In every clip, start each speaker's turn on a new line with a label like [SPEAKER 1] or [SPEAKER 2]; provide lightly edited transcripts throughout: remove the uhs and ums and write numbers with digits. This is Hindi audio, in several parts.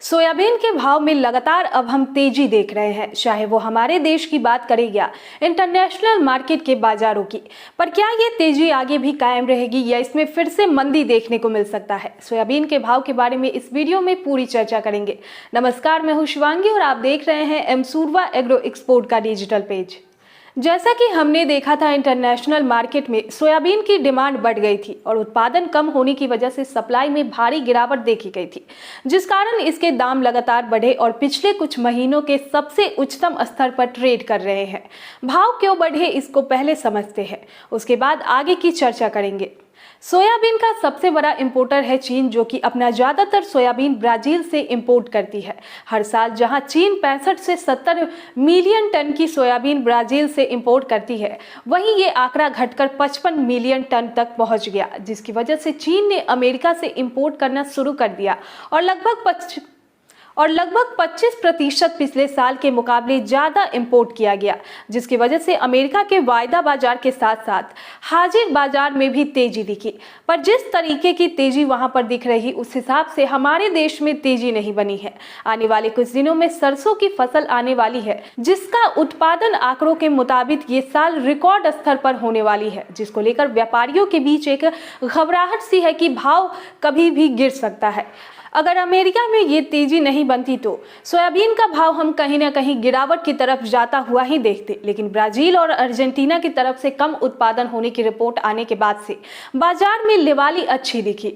[SPEAKER 1] सोयाबीन के भाव में लगातार अब हम तेजी देख रहे हैं, चाहे वो हमारे देश की बात करें या इंटरनेशनल मार्केट के बाजारों की। पर क्या ये तेजी आगे भी कायम रहेगी या इसमें फिर से मंदी देखने को मिल सकता है? सोयाबीन के भाव के बारे में इस वीडियो में पूरी चर्चा करेंगे। नमस्कार, मैं हूं शिवांगी और आप देख रहे हैं एमसूरवा एग्रो एक्सपोर्ट का डिजिटल पेज। जैसा कि हमने देखा था, इंटरनेशनल मार्केट में सोयाबीन की डिमांड बढ़ गई थी और उत्पादन कम होने की वजह से सप्लाई में भारी गिरावट देखी गई थी, जिस कारण इसके दाम लगातार बढ़े और पिछले कुछ महीनों के सबसे उच्चतम स्तर पर ट्रेड कर रहे हैं। भाव क्यों बढ़े, इसको पहले समझते हैं, उसके बाद आगे की चर्चा करेंगे। सोयाबीन का सबसे बड़ा इंपोर्टर है चीन, जो कि अपना ज्यादातर सोयाबीन ब्राजील से इंपोर्ट करती है। हर साल जहां चीन 65 से 70 मिलियन टन की सोयाबीन ब्राजील से इंपोर्ट करती है, वहीं ये आंकड़ा घटकर 55 मिलियन टन तक पहुंच गया, जिसकी वजह से चीन ने अमेरिका से इंपोर्ट करना शुरू कर दिया और लगभग 25% पिछले साल के मुकाबले ज्यादा इंपोर्ट किया गया, जिसकी वजह से अमेरिका के वायदा बाजार के साथ साथ हाजिर बाजार में भी तेजी दिखी। पर जिस तरीके की तेजी वहां पर दिख रही, उस हिसाब से हमारे देश में तेजी नहीं बनी है। आने वाले कुछ दिनों में सरसों की फसल आने वाली है, जिसका उत्पादन आंकड़ों के मुताबिक ये साल रिकॉर्ड स्तर पर होने वाली है, जिसको लेकर व्यापारियों के बीच एक घबराहट सी है कि भाव कभी भी गिर सकता है। अगर अमेरिका में ये तेजी नहीं बनती तो सोयाबीन का भाव हम कहीं ना कहीं गिरावट की तरफ जाता हुआ ही देखते, लेकिन ब्राजील और अर्जेंटीना की तरफ से कम उत्पादन होने की रिपोर्ट आने के बाद से बाजार में लिवाली अच्छी दिखी।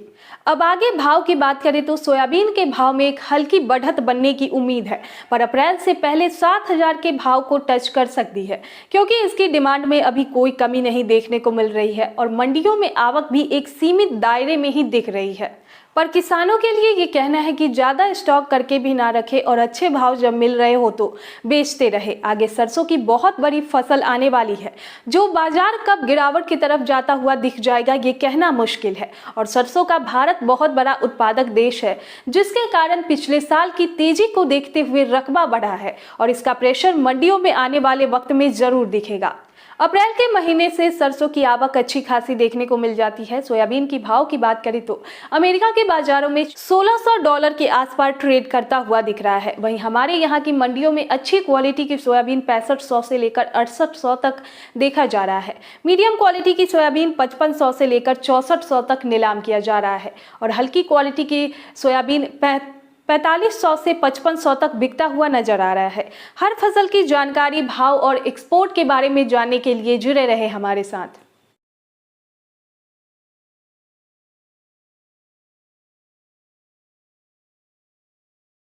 [SPEAKER 1] अब आगे भाव की बात करें तो सोयाबीन के भाव में एक हल्की बढ़त बनने की उम्मीद है, पर अप्रैल से पहले 7,000 के भाव को टच कर सकती है, क्योंकि इसकी डिमांड में अभी कोई कमी नहीं देखने को मिल रही है और मंडियों में आवक भी एक सीमित दायरे में ही दिख रही है। पर किसानों के लिए ये कहना है कि ज्यादा स्टॉक करके भी ना रखे और अच्छे भाव जब मिल रहे हो तो बेचते रहे। आगे सरसों की बहुत बड़ी फसल आने वाली है, जो बाजार कब गिरावट की तरफ जाता हुआ दिख जाएगा ये कहना मुश्किल है। और सरसों का भारत बहुत बड़ा उत्पादक देश है, जिसके कारण पिछले साल की तेजी को देखते हुए रकबा बढ़ा है और इसका प्रेशर मंडियों में आने वाले वक्त में जरूर दिखेगा। अप्रैल के महीने से सरसों की आवक अच्छी खासी देखने को मिल जाती है। सोयाबीन की भाव की बात करें तो अमेरिका के बाजारों में $1600 के आसपास ट्रेड करता हुआ दिख रहा है। वहीं हमारे यहाँ की मंडियों में अच्छी क्वालिटी की सोयाबीन 6500 से लेकर 6800 तक देखा जा रहा है। मीडियम क्वालिटी की सोयाबीन 5500 से लेकर 6400 तक नीलाम किया जा रहा है और हल्की क्वालिटी की सोयाबीन 4500 से 5500 तक बिकता हुआ नजर आ रहा है। हर फसल की जानकारी, भाव और एक्सपोर्ट के बारे में जानने के लिए जुड़े रहे हमारे साथ।